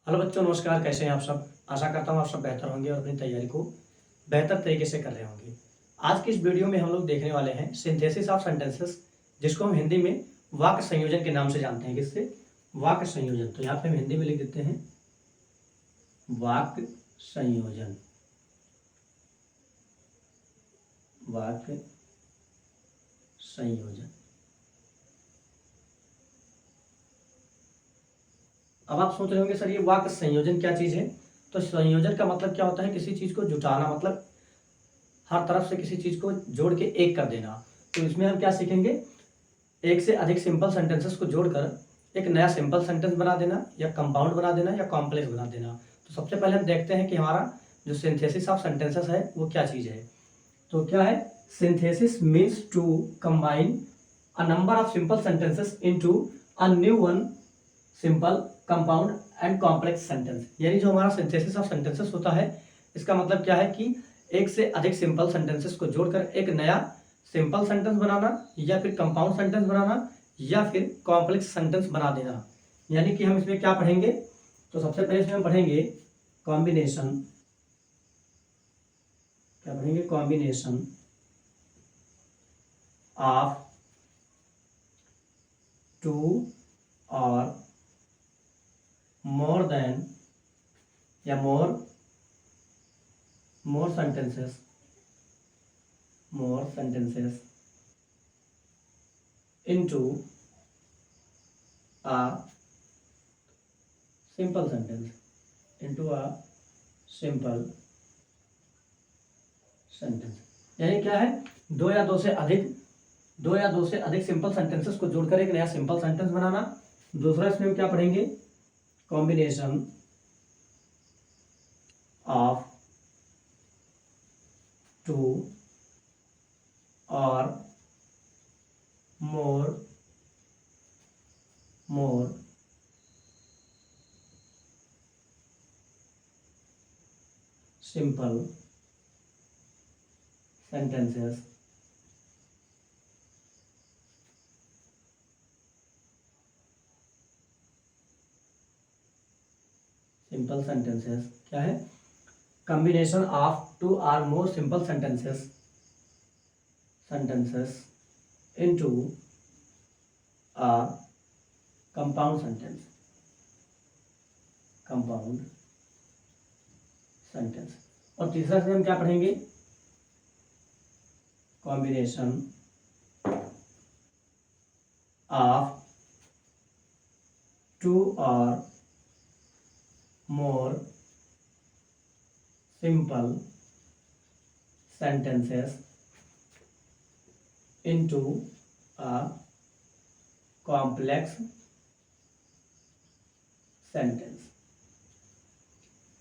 Hello बच्चों, नमस्कार। कैसे हैं आप सब? आशा करता हूँ आप सब बेहतर होंगे और अपनी तैयारी को बेहतर तरीके से कर रहे होंगे। आज की इस वीडियो में हम लोग देखने वाले हैं सिंथेसिस ऑफ सेंटेंसेस, जिसको हम हिंदी में वाक्य संयोजन के नाम से जानते हैं। किससे? वाक्य संयोजन। तो यहाँ पे हम हिंदी में लिख देते हैं वाक्य संयोजन। वाक्य संयोजन। अब आप सोच रहे होंगे सर ये वाक्य संयोजन क्या चीज़ है? तो संयोजन का मतलब क्या होता है? किसी चीज़ को जुटाना, मतलब हर तरफ से किसी चीज़ को जोड़ के एक कर देना। तो इसमें हम क्या सीखेंगे? एक से अधिक सिंपल सेंटेंसेस को जोड़कर एक नया सिंपल सेंटेंस बना देना, या कंपाउंड बना देना, या कॉम्प्लेक्स बना देना। तो सबसे पहले हम देखते हैं कि हमारा जो सिंथेसिस ऑफ सेंटेंसेस है वो क्या चीज़ है। तो क्या है? Synthesis means to combine a number of simple sentences into a new one simple, compound and complex sentence. यानी जो हमारा सिंथेसिस ऑफ सेंटेंसेस होता है, इसका मतलब क्या है कि एक से अधिक सिंपल सेंटेंसेस को जोड़कर एक नया सिंपल सेंटेंस बनाना, या फिर कंपाउंड सेंटेंस बनाना, या फिर कॉम्प्लेक्स सेंटेंस बना देना। यानी कि हम इसमें क्या पढ़ेंगे? तो सबसे पहले इसमें हम पढ़ेंगे कॉम्बिनेशन। क्या पढ़ेंगे? कॉम्बिनेशन ऑफ टू और मोर देन या मोर sentences into a simple sentence, यानी क्या है? दो या दो से अधिक सिंपल सेंटेंसेस को जोड़कर एक नया सिंपल सेंटेंस बनाना। दूसरा इसमें हम क्या पढ़ेंगे? कॉम्बिनेशन ऑफ टू और मोर सिंपल सेंटेंसेस क्या है? combination of two or more simple sentences into a compound sentence। और तीसरा से हम क्या पढ़ेंगे? combination of two or more simple sentences into a complex sentence।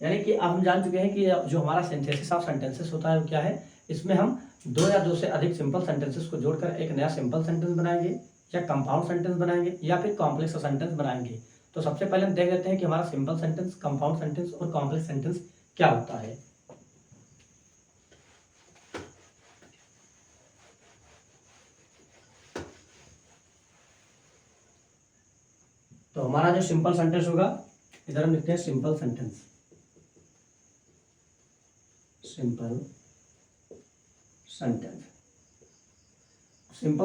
यानी कि अब हम जान चुके हैं कि जो हमारा सिंथेसिस ऑफ सेंटेंसेस होता है वो क्या है। इसमें हम दो या दो से अधिक सिंपल सेंटेंसेस को जोड़कर एक नया सिंपल सेंटेंस बनाएंगे, या कंपाउंड सेंटेंस बनाएंगे, या फिर कॉम्प्लेक्स सेंटेंस बनाएंगे। तो सबसे पहले हम देख लेते हैं कि हमारा सिंपल सेंटेंस, कंपाउंड सेंटेंस और कॉम्प्लेक्स सेंटेंस क्या होता है। तो हमारा जो सिंपल सेंटेंस होगा, इधर हम लिखते हैं सिंपल सेंटेंस। सिंपल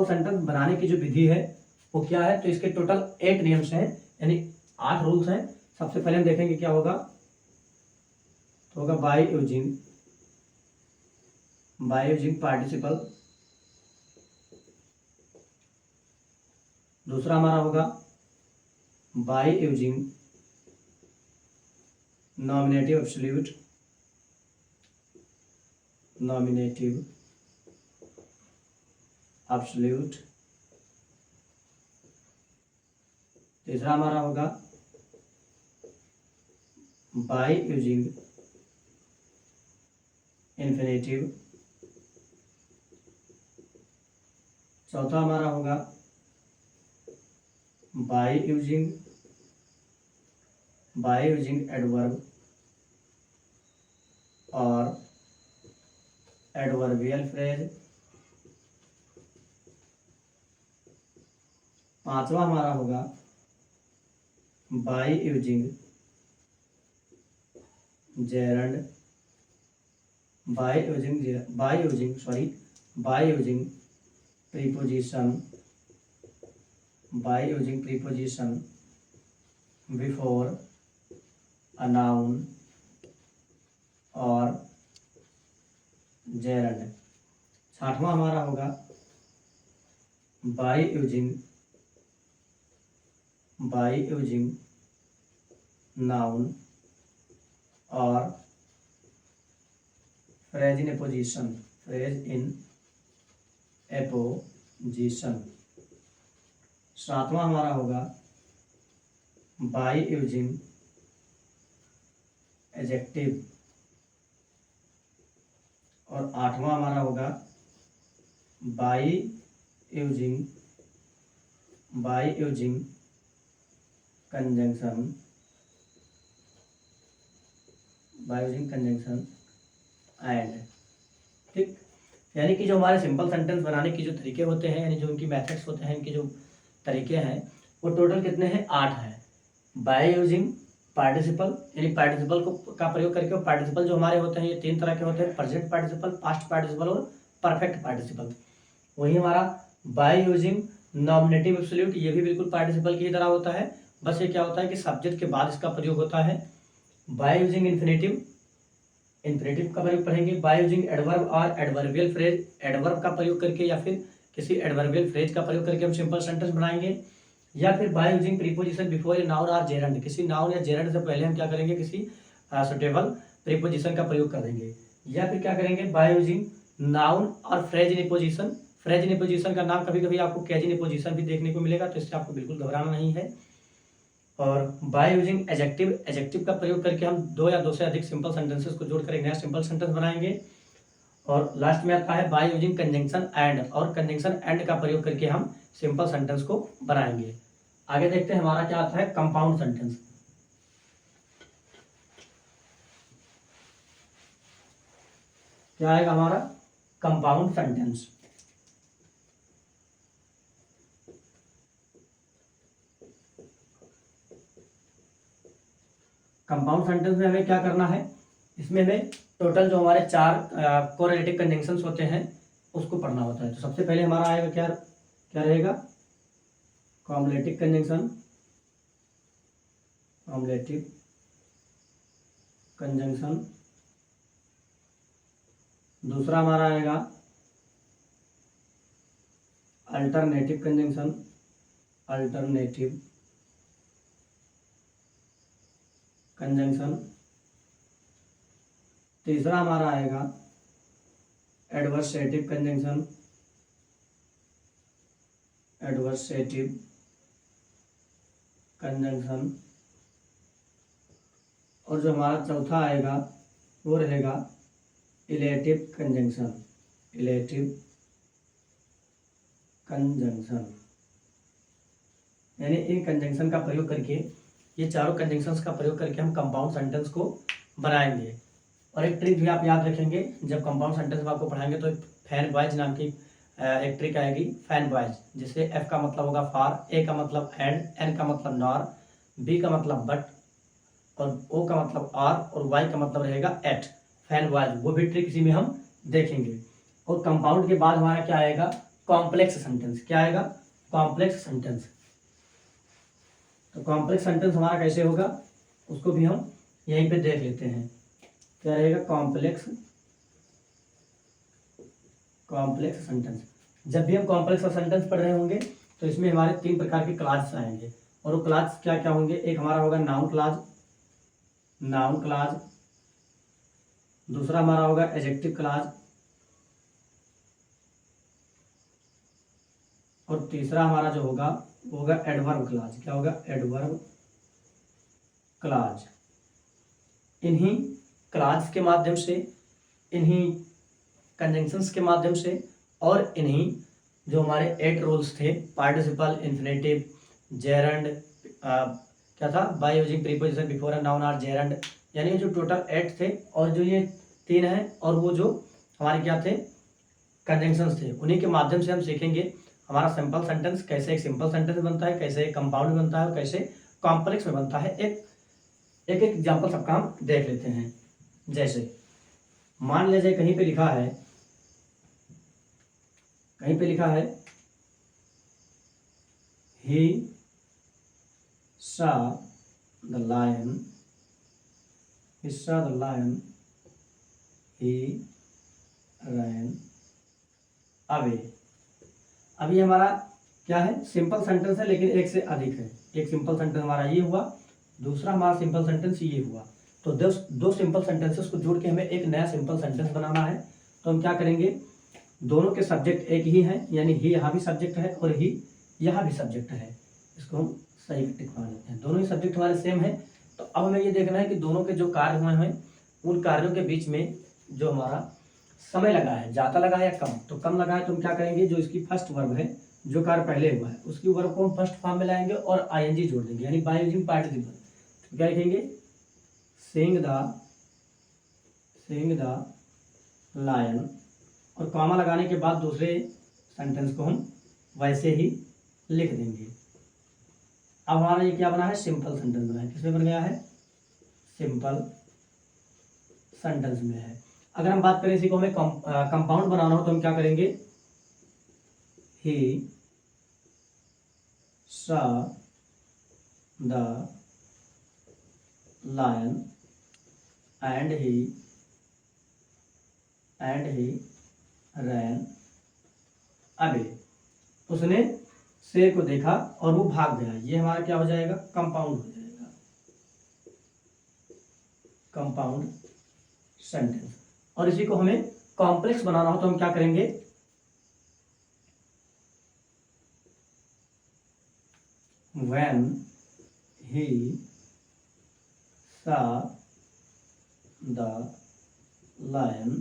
सेंटेंस बनाने की जो विधि है वो क्या है? तो इसके टोटल 8 नियम्स हैं, यानी 8 रूल्स हैं। सबसे पहले हम देखेंगे क्या होगा। तो होगा बाय यूजिंग पार्टिसिपल। दूसरा हमारा होगा बाय यूजिंग नॉमिनेटिव एब्सोल्यूट। तीसरा हमारा होगा बाय यूजिंग इन्फिनेटिव। चौथा हमारा होगा बाय यूजिंग एडवर्ब और एडवर्बियल फ्रेज। पांचवा हमारा होगा by using gerund by using preposition before a noun और gerund। 60वां हमारा होगा by using noun और phrase in apposition। 7वां हमारा होगा by using adjective और 8वां हमारा होगा by using conjunction and। ठीक, यानी कि जो हमारे सिंपल सेंटेंस बनाने के जो तरीके होते हैं, यानी जो उनकी मेथड्स होते हैं, इनके जो तरीके हैं, वो टोटल कितने हैं? 8 हैं। बाय यूजिंग पार्टिसिपल, यानी पार्टिसिपल का प्रयोग करके, और पार्टिसिपल जो हमारे होते हैं ये 3 तरह के होते हैं, प्रेजेंट पार्टिसिपल, पास्ट पार्टिसिपल और परफेक्ट पार्टिसिपल। वही हमारा बाय यूजिंग नॉमिनेटिव एब्सोल्यूट, ये भी बिल्कुल पार्टिसिपल की तरह होता है, बस ये क्या होता है कि सब्जेक्ट के बाद इसका प्रयोग होता है। बाय यूजिंग इन्फिनेटिव का प्रयोग पढ़ेंगे। बाय यूजिंग एडवर्ब और एडवर्बियल फ्रेज, एडवर्ब का प्रयोग करके या फिर किसी एडवर्बियल फ्रेज का प्रयोग करके हम सिंपल सेंटेंस बनाएंगे। या फिर by using preposition before a noun और जेरंड, किसी नाउन या जेरंड से पहले हम क्या करेंगे? किसी सुटेबल प्रीपोजिशन का प्रयोग कर देंगे। या फिर क्या करेंगे? बाय यूजिंग नाउन और phrase in apposition. Phrase in apposition का नाम कभी कभी आपको कैज इन एपोजिशन भी देखने को मिलेगा, तो इससे आपको बिल्कुल घबराना नहीं है। और बाय यूजिंग एडजेक्टिव का प्रयोग करके हम 2 या 2 से अधिक सिंपल सेंटेंसेस को जोड़कर एक नया सिंपल सेंटेंस बनाएंगे। और लास्ट में आता है बाय यूजिंग कंजंक्शन एंड, और कंजंक्शन एंड का प्रयोग करके हम सिंपल सेंटेंस को बनाएंगे। आगे देखते हैं हमारा क्या आता है? Compound sentence. क्या आएगा हमारा? Compound sentence. कंपाउंड सेंटेंस में हमें क्या करना है? इसमें हमें टोटल जो हमारे 4 कोरिलेटिव कंजंक्शंस होते हैं उसको पढ़ना होता है। तो सबसे पहले हमारा आएगा क्या रहेगा? Cumulative conjunction. दूसरा हमारा आएगा अल्टरनेटिव कंजंक्शन। तीसरा हमारा आएगा एडवर्सेटिव कंजंक्शन। और जो हमारा चौथा आएगा वो रहेगा इलेटिव कंजंक्शन। यानी इन कंजंक्शन का प्रयोग करके, ये चारों कंजंक्शंस का प्रयोग करके हम कंपाउंड सेंटेंस को बनाएंगे। और एक ट्रिक भी आप याद रखेंगे, जब कंपाउंड सेंटेंस आपको पढ़ाएंगे तो फैन बॉयज नाम की एक ट्रिक आएगी, फैन बॉयज, जिससे एफ का मतलब होगा फॉर, ए का मतलब एंड, एन का मतलब नॉर, बी का मतलब बट, और ओ का मतलब आर, और वाई का मतलब रहेगा एट। फैन बॉयज, वो भी ट्रिक इसी में हम देखेंगे। और कंपाउंड के बाद हमारा क्या आएगा? Complex sentence. क्या आएगा? Complex sentence. तो कॉम्प्लेक्स सेंटेंस हमारा कैसे होगा उसको भी हम यहीं पे देख लेते हैं। क्या रहेगा? Complex sentence. जब भी हम कॉम्प्लेक्स सेंटेंस पढ़ रहे होंगे तो इसमें हमारे 3 प्रकार के क्लास आएंगे, और वो क्लास क्या क्या होंगे? एक हमारा होगा नाउन क्लास, दूसरा हमारा होगा एडजेक्टिव क्लास, और तीसरा हमारा जो होगा वो होगा एडवर्ब क्लास। क्या होगा? Adverb class. इन्हीं क्लास के माध्यम से, इन्हीं कंजंक्शंस के माध्यम से, और इन्हीं जो हमारे 8 रूल्स थे, पार्टिसिपल, इन्फिनेटिव, जेरंड, क्या था? By using preposition before a noun और जेरंड, यानी जो टोटल 8 थे, और जो ये 3 हैं, और वो जो हमारे क्या थे? कंजंक्शंस थे। उन्हीं के माध्यम से हम सीखेंगे हमारा सिंपल सेंटेंस कैसे एक सिंपल सेंटेंस बनता है, कैसे एक कंपाउंड बनता है, और कैसे कॉम्प्लेक्स में बनता है। एक एग्जाम्पल सबका हम देख लेते हैं। जैसे मान लीजिए कहीं पे लिखा है, he saw the lion, he ran away। अब ये हमारा क्या है, सिंपल सेंटेंस है लेकिन एक से अधिक है। एक सिंपल सेंटेंस हमारा ये हुआ, दूसरा हमारा सिंपल सेंटेंस ये हुआ। तो दो सिंपल सेंटेंसेस को जोड़ के हमें एक नया सिंपल सेंटेंस बनाना है। तो हम क्या करेंगे, दोनों के सब्जेक्ट एक ही हैं, यानी ही यहाँ भी सब्जेक्ट है और ही यहाँ भी सब्जेक्ट है। इसको हम सही टिक मार लेते हैं, दोनों ही सब्जेक्ट हमारे सेम है। तो अब हमें ये देखना है कि दोनों के जो कार्य हुए हैं उन कार्यों के बीच में जो हमारा समय लगा है, ज़्यादा लगा है या कम। तो कम लगा है तो हम क्या करेंगे, जो इसकी फर्स्ट वर्ब है, जो कार्य पहले हुआ है उसकी वर्ब को हम फर्स्ट फॉर्म में लाएंगे और आईएनजी जोड़ देंगे, यानी बाय यूजिंग पार्टिसिपल। तो क्या लिखेंगे, सीइंग द लायन, और कॉमा लगाने के बाद दूसरे सेंटेंस को हम वैसे ही लिख देंगे। अब हमारा ये क्या बना है, सिंपल सेंटेंस बना है। किसमें बन गया है, सिंपल सेंटेंस में है। अगर हम बात करें इसी को हमें कंपाउंड बनाना हो तो हम क्या करेंगे, ही saw the lion and he ran away। उसने शेर को देखा और वो भाग गया। ये हमारा क्या हो जाएगा, कंपाउंड हो जाएगा, कंपाउंड सेंटेंस। और इसी को हमें कॉम्प्लेक्स बनाना हो तो हम क्या करेंगे, when he saw the lion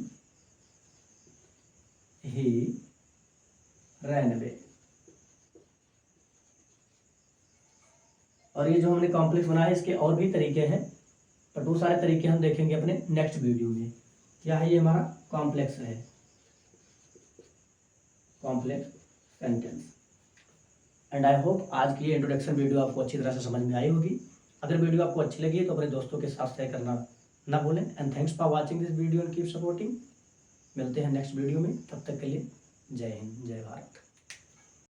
he ran away। और ये जो हमने कॉम्प्लेक्स बनाया है इसके और भी तरीके हैं, पर वो सारे तरीके हम देखेंगे अपने नेक्स्ट वीडियो में। क्या है, ये हमारा कॉम्प्लेक्स है, complex sentence. And I hope आज की ये इंट्रोडक्शन वीडियो आपको अच्छी तरह से समझ में आई होगी। अगर वीडियो आपको अच्छी लगी तो अपने दोस्तों के साथ शेयर करना ना भूलें। And thanks for watching this video and keep supporting. मिलते हैं नेक्स्ट वीडियो में, तब तक के लिए जय हिंद, जय भारत।